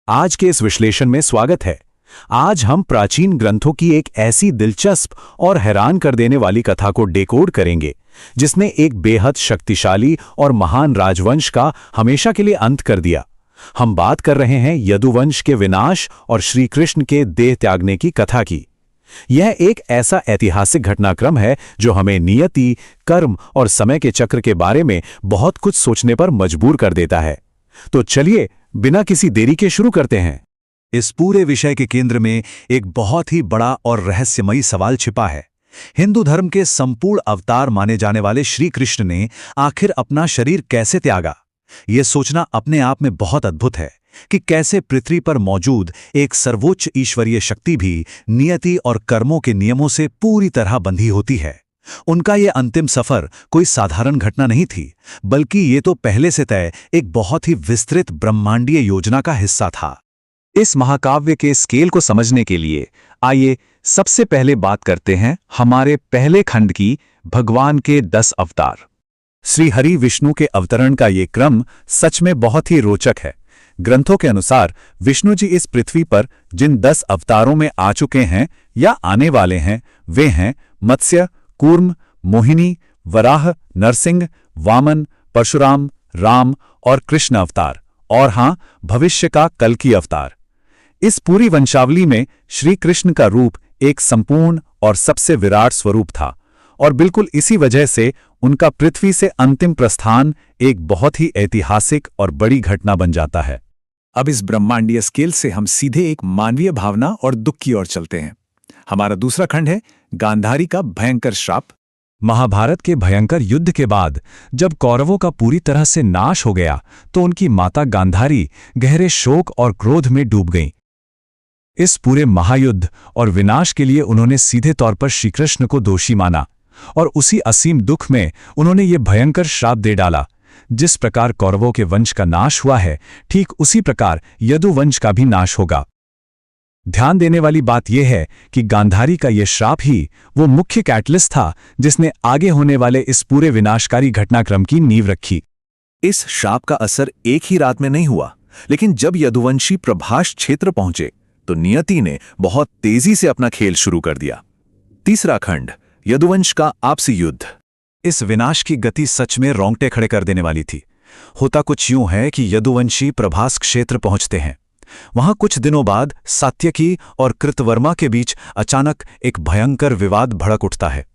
आज के इस विश्लेषण में स्वागत है। आज हम प्राचीन ग्रंथों की एक ऐसी दिलचस्प और हैरान कर देने वाली कथा को डेकोड करेंगे, जिसने एक बेहद शक्तिशाली और महान राजवंश का हमेशा के लिए अंत कर दिया। हम बात कर रहे हैं यदुवंश के विनाश और श्री कृष्ण के देह त्यागने की कथा की। यह एक ऐसा ऐतिहासिक घटनाक्रम है जो हमें नियति, कर्म और समय के चक्र के बारे में बहुत कुछ सोचने पर मजबूर कर देता है। तो चलिए बिना किसी देरी के शुरू करते हैं। इस पूरे विषय के केंद्र में एक बहुत ही बड़ा और रहस्यमयी सवाल छिपा है। हिंदू धर्म के संपूर्ण अवतार माने जाने वाले श्री कृष्ण ने आखिर अपना शरीर कैसे त्यागा? यह सोचना अपने आप में बहुत अद्भुत है कि कैसे पृथ्वी पर मौजूद एक सर्वोच्च ईश्वरीय शक्ति भी नियति और कर्मों के नियमों से पूरी तरह बंधी होती है। उनका ये अंतिम सफर कोई साधारण घटना नहीं थी, बल्कि ये तो पहले से तय एक बहुत ही विस्तृत ब्रह्मांडीय योजना का हिस्सा था। इस महाकाव्य के स्केल को समझने के लिए आइए सबसे पहले बात करते हैं हमारे पहले खंड की, भगवान के 10 अवतार। श्री हरि विष्णु के अवतरण का ये क्रम सच में बहुत ही रोचक है। ग्रंथों के अनुसार विष्णु जी इस पृथ्वी पर जिन 10 अवतारों में आ चुके हैं या आने वाले हैं, वे हैं मत्स्य, कूर्म, मोहिनी, वराह, नरसिंह, वामन, परशुराम, राम और कृष्ण अवतार, और हां, भविष्य का कल्कि अवतार। इस पूरी वंशावली में श्री कृष्ण का रूप एक संपूर्ण और सबसे विराट स्वरूप था, और बिल्कुल इसी वजह से उनका पृथ्वी से अंतिम प्रस्थान एक बहुत ही ऐतिहासिक और बड़ी घटना बन जाता है। अब इस ब्रह्मांडीय स्केल से हम सीधे एक मानवीय भावना और दुख की ओर चलते हैं। हमारा दूसरा खंड है गांधारी का भयंकर श्राप। महाभारत के भयंकर युद्ध के बाद जब कौरवों का पूरी तरह से नाश हो गया, तो उनकी माता गांधारी गहरे शोक और क्रोध में डूब गईं। इस पूरे महायुद्ध और विनाश के लिए उन्होंने सीधे तौर पर श्रीकृष्ण को दोषी माना, और उसी असीम दुख में उन्होंने ये भयंकर श्राप दे डाला। जिस प्रकार कौरवों के वंश का नाश हुआ है, ठीक उसी प्रकार यदुवंश का भी नाश होगा। ध्यान देने वाली बात यह है कि गांधारी का यह श्राप ही वो मुख्य कैटलिस्ट था जिसने आगे होने वाले इस पूरे विनाशकारी घटनाक्रम की नींव रखी। इस श्राप का असर एक ही रात में नहीं हुआ, लेकिन जब यदुवंशी प्रभास क्षेत्र पहुंचे तो नियति ने बहुत तेजी से अपना खेल शुरू कर दिया। तीसरा खंड, यदुवंश का आपसी युद्ध। इस विनाश की गति सच में रोंगटे खड़े कर देने वाली थी। होता कुछ यूं है कि यदुवंशी प्रभास क्षेत्र पहुंचते हैं। वहां कुछ दिनों बाद सात्यकी और कृतवर्मा के बीच अचानक एक भयंकर विवाद भड़क उठता है।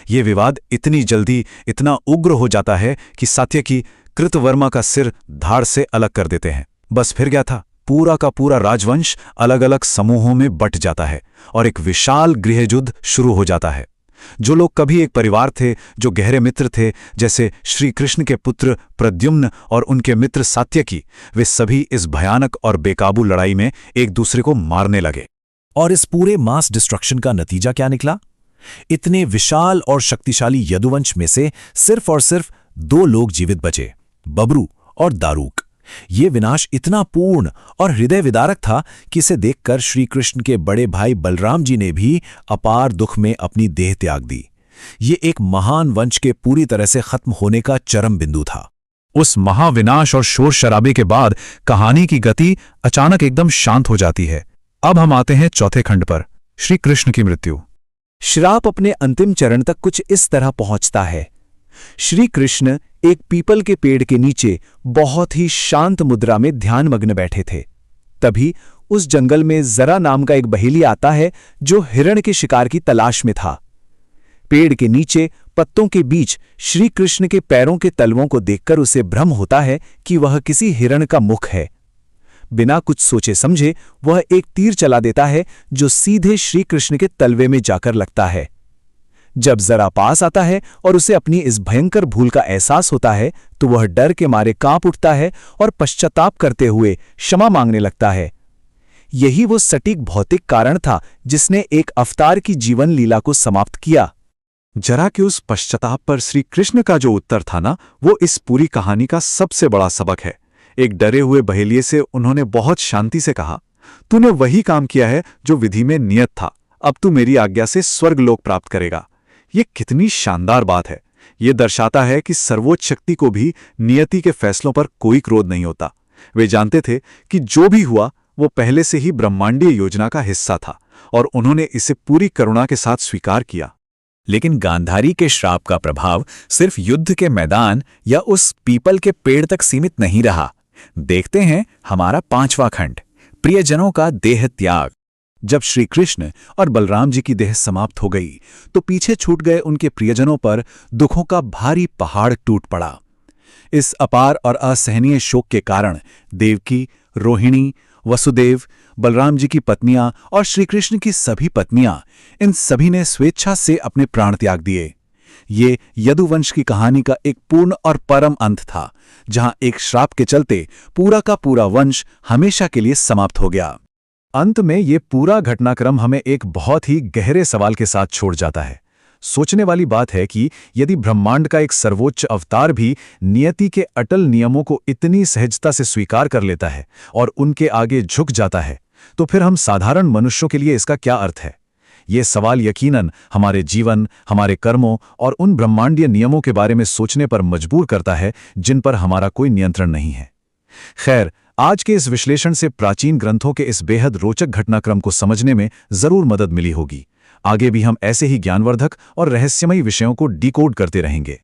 ये विवाद इतनी जल्दी इतना उग्र हो जाता है कि सात्यकी कृतवर्मा का सिर धाड़ से अलग कर देते हैं। बस फिर गया था, पूरा का पूरा राजवंश अलग अलग समूहों में बंट जाता है और एक विशाल गृहयुद्ध शुरू हो जाता है। जो लोग कभी एक परिवार थे, जो गहरे मित्र थे, जैसे श्री कृष्ण के पुत्र प्रद्युम्न और उनके मित्र सात्यकी, वे सभी इस भयानक और बेकाबू लड़ाई में एक दूसरे को मारने लगे। और इस पूरे मास डिस्ट्रक्शन का नतीजा क्या निकला? इतने विशाल और शक्तिशाली यदुवंश में से सिर्फ और सिर्फ 2 लोग जीवित बचे, बब्रू और दारूक। ये विनाश इतना पूर्ण और हृदय विदारक था कि इसे देखकर श्री कृष्ण के बड़े भाई बलराम जी ने भी अपार दुख में अपनी देह त्याग दी। ये एक महान वंश के पूरी तरह से खत्म होने का चरम बिंदु था। उस महाविनाश और शोर शराबे के बाद कहानी की गति अचानक एकदम शांत हो जाती है। अब हम आते हैं चौथे खंड पर, श्री कृष्ण की मृत्यु। श्राप अपने अंतिम चरण तक कुछ इस तरह पहुंचता है। श्री कृष्ण एक पीपल के पेड़ के नीचे बहुत ही शांत मुद्रा में ध्यानमग्न बैठे थे। तभी उस जंगल में जरा नाम का एक बहेली आता है जो हिरण के शिकार की तलाश में था। पेड़ के नीचे पत्तों के बीच श्री कृष्ण के पैरों के तलवों को देखकर उसे भ्रम होता है कि वह किसी हिरण का मुख है। बिना कुछ सोचे समझे वह एक तीर चला देता है जो सीधे श्री कृष्ण के तलवे में जाकर लगता है। जब जरा पास आता है और उसे अपनी इस भयंकर भूल का एहसास होता है, तो वह डर के मारे कांप उठता है और पश्चाताप करते हुए क्षमा मांगने लगता है। यही वो सटीक भौतिक कारण था जिसने एक अवतार की जीवन लीला को समाप्त किया। जरा कि उस पश्चाताप पर श्री कृष्ण का जो उत्तर था ना, वो इस पूरी कहानी का सबसे बड़ा सबक है। एक डरे हुए बहेलिये से उन्होंने बहुत शांति से कहा, तूने वही काम किया है जो विधि में नियत था। अब तू मेरी आज्ञा से स्वर्गलोक प्राप्त करेगा। ये कितनी शानदार बात है। ये दर्शाता है कि सर्वोच्च शक्ति को भी नियति के फैसलों पर कोई क्रोध नहीं होता। वे जानते थे कि जो भी हुआ वो पहले से ही ब्रह्मांडीय योजना का हिस्सा था और उन्होंने इसे पूरी करुणा के साथ स्वीकार किया। लेकिन गांधारी के श्राप का प्रभाव सिर्फ युद्ध के मैदान या उस पीपल के पेड़ तक सीमित नहीं रहा। देखते हैं हमारा 5वां खंड, प्रियजनों का देह त्याग। जब श्री कृष्ण और बलराम जी की देह समाप्त हो गई तो पीछे छूट गए उनके प्रियजनों पर दुखों का भारी पहाड़ टूट पड़ा। इस अपार और असहनीय शोक के कारण देवकी, रोहिणी, वसुदेव, बलराम जी की पत्नियां और श्री कृष्ण की सभी पत्नियां, इन सभी ने स्वेच्छा से अपने प्राण त्याग दिए। ये यदुवंश की कहानी का एक पूर्ण और परम अंत था, जहां एक श्राप के चलते पूरा का पूरा वंश हमेशा के लिए समाप्त हो गया। अंत में ये पूरा घटनाक्रम हमें एक बहुत ही गहरे सवाल के साथ छोड़ जाता है। सोचने वाली बात है कि यदि ब्रह्मांड का एक सर्वोच्च अवतार भी नियति के अटल नियमों को इतनी सहजता से स्वीकार कर लेता है और उनके आगे झुक जाता है, तो फिर हम साधारण मनुष्यों के लिए इसका क्या अर्थ है? ये सवाल यकीनन हमारे जीवन, हमारे कर्मों और उन ब्रह्मांडीय नियमों के बारे में सोचने पर मजबूर करता है जिन पर हमारा कोई नियंत्रण नहीं है। खैर, आज के इस विश्लेषण से प्राचीन ग्रंथों के इस बेहद रोचक घटनाक्रम को समझने में जरूर मदद मिली होगी। आगे भी हम ऐसे ही ज्ञानवर्धक और रहस्यमयी विषयों को डिकोड करते रहेंगे।